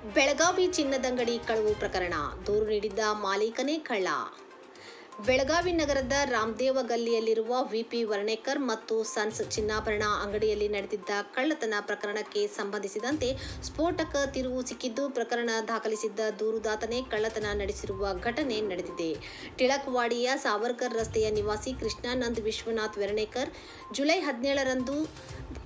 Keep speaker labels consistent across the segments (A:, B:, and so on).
A: ಬೆಳಗಾವಿ ಚಿನ್ನದಂಗಡಿ ಕಳವು ಪ್ರಕರಣ ದೂರು ನೀಡಿದ್ದ ಮಾಲೀಕನೇ ಕಳ್ಳ. ಬೆಳಗಾವಿ ನಗರದ ರಾಮದೇವ ಗಲ್ಲಿಯಲ್ಲಿರುವ ವಿಪಿ ವರ್ಣೇಕರ್ ಮತ್ತು ಸನ್ಸ್ ಚಿನ್ನಾಭರಣ ಅಂಗಡಿಯಲ್ಲಿ ನಡೆದಿದ್ದ ಕಳ್ಳತನ ಪ್ರಕರಣಕ್ಕೆ ಸಂಬಂಧಿಸಿದಂತೆ ಸ್ಫೋಟಕ ತಿರುವು ಸಿಕ್ಕಿದ್ದು, ಪ್ರಕರಣ ದಾಖಲಿಸಿದ್ದ ದೂರುದಾತನೇ ಕಳ್ಳತನ ನಡೆಸಿರುವ ಘಟನೆ ನಡೆದಿದೆ. ಟಿಳಕವಾಡಿಯ ಸಾವರ್ಕರ್ ರಸ್ತೆಯ ನಿವಾಸಿ ಕೃಷ್ಣಾನಂದ್ ವಿಶ್ವನಾಥ್ ವರ್ಣೇಕರ್ ಜುಲೈ 17ರಂದು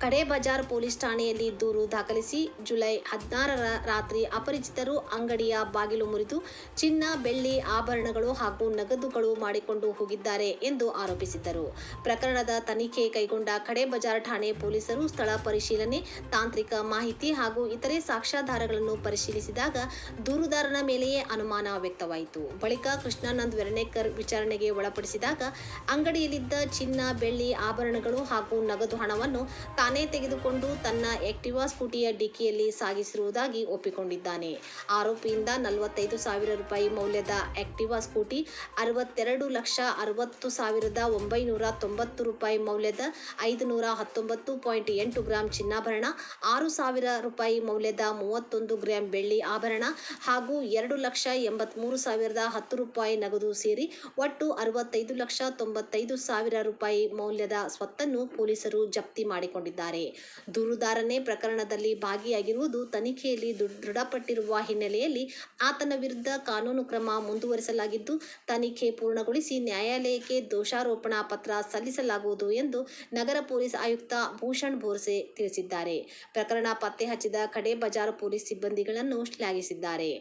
A: ಕಡೇಬಜಾರ್ ಪೊಲೀಸ್ ಠಾಣೆಯಲ್ಲಿ ದೂರು ದಾಖಲಿಸಿ, ಜುಲೈ 16ರ ರಾತ್ರಿ ಅಪರಿಚಿತರು ಅಂಗಡಿಯ ಬಾಗಿಲು ಮುರಿದು ಚಿನ್ನ, ಬೆಳ್ಳಿ ಆಭರಣಗಳು ಹಾಗೂ ನಗದುಗಳು ಮಾಡಿಕೊಂಡು ಹೋಗಿದ್ದಾರೆ ಎಂದು ಆರೋಪಿಸಿದ್ದರು. ಪ್ರಕರಣದ ತನಿಖೆ ಕೈಗೊಂಡ ಕಡೇಬಜಾರ್ ಠಾಣೆ ಪೊಲೀಸರು ಸ್ಥಳ ಪರಿಶೀಲನೆ, ತಾಂತ್ರಿಕ ಮಾಹಿತಿ ಹಾಗೂ ಇತರೆ ಸಾಕ್ಷ್ಯಾಧಾರಗಳನ್ನು ಪರಿಶೀಲಿಸಿದಾಗ ದೂರುದಾರನ ಮೇಲೆಯೇ ಅನುಮಾನ ವ್ಯಕ್ತವಾಯಿತು. ಬಳಿಕ ಕೃಷ್ಣಾನಂದ್ ವರ್ಣೇಕರ್ ವಿಚಾರಣೆಗೆ ಒಳಪಡಿಸಿದಾಗ ಅಂಗಡಿಯಲ್ಲಿದ್ದ ಚಿನ್ನ, ಬೆಳ್ಳಿ ಆಭರಣಗಳು ಹಾಗೂ ನಗದು ಹಣವನ್ನು ತಾನೇ ತೆಗೆದುಕೊಂಡು ತನ್ನ ಆಕ್ಟಿವಾ ಸ್ಕೂಟಿಯ ಡಿಕ್ಕಿಯಲ್ಲಿ ಸಾಗಿಸಿರುವುದಾಗಿ ಒಪ್ಪಿಕೊಂಡಿದ್ದಾನೆ. ಆರೋಪಿಯಿಂದ 45,000 ರೂಪಾಯಿ ಮೌಲ್ಯದ ಆಕ್ಟಿವಾ ಸ್ಕೂಟಿ, 62,60,990 ರೂಪಾಯಿ ಮೌಲ್ಯದ 519.8 ಗ್ರಾಂ ಚಿನ್ನಾಭರಣ, 6,000 ರೂಪಾಯಿ ಮೌಲ್ಯದ 31 ಗ್ರಾಂ ಬೆಳ್ಳಿ ಆಭರಣ ಹಾಗೂ 2,83,010 ರೂಪಾಯಿ ನಗದು ಸೇರಿ ಒಟ್ಟು 65,95,000 ರೂಪಾಯಿ ಮೌಲ್ಯದ ಸ್ವತ್ತನ್ನು ಪೊಲೀಸರು ಜಪ್ತಿ ಮಾಡಿಕೊಂಡಿದ್ದಾರೆ. ದೂರುದಾರನೇ ಪ್ರಕರಣದಲ್ಲಿ ಭಾಗಿಯಾಗಿರುವುದು ತನಿಖೆಯಲ್ಲಿ ದೃಢಪಟ್ಟಿರುವ ಹಿನ್ನೆಲೆಯಲ್ಲಿ ಆತನ ವಿರುದ್ಧ ಕಾನೂನು ಕ್ರಮ ಮುಂದುವರಿಸಲಾಗಿದ್ದು, ತನಿಖೆ ಪೂರ್ಣಗೊಳಿಸಿ ನ್ಯಾಯಾಲಯಕ್ಕೆ ದೋಷಾರೋಪಣಾ ಪತ್ರ ಸಲ್ಲಿಸಲಾಗುವುದು ಎಂದು ನಗರ ಪೊಲೀಸ್ ಆಯುಕ್ತ ಭೂಷಣ್ ಬೋರ್ಸೆ ತಿಳಿಸಿದ್ದಾರೆ. ಪ್ರಕರಣ ಪತ್ತೆ ಹಚ್ಚಿದ ಕಡೇಬಜಾರ್ ಪೊಲೀಸ್ ಸಿಬ್ಬಂದಿಗಳನ್ನು ಶ್ಲಾಘಿಸಿದ್ದಾರೆ.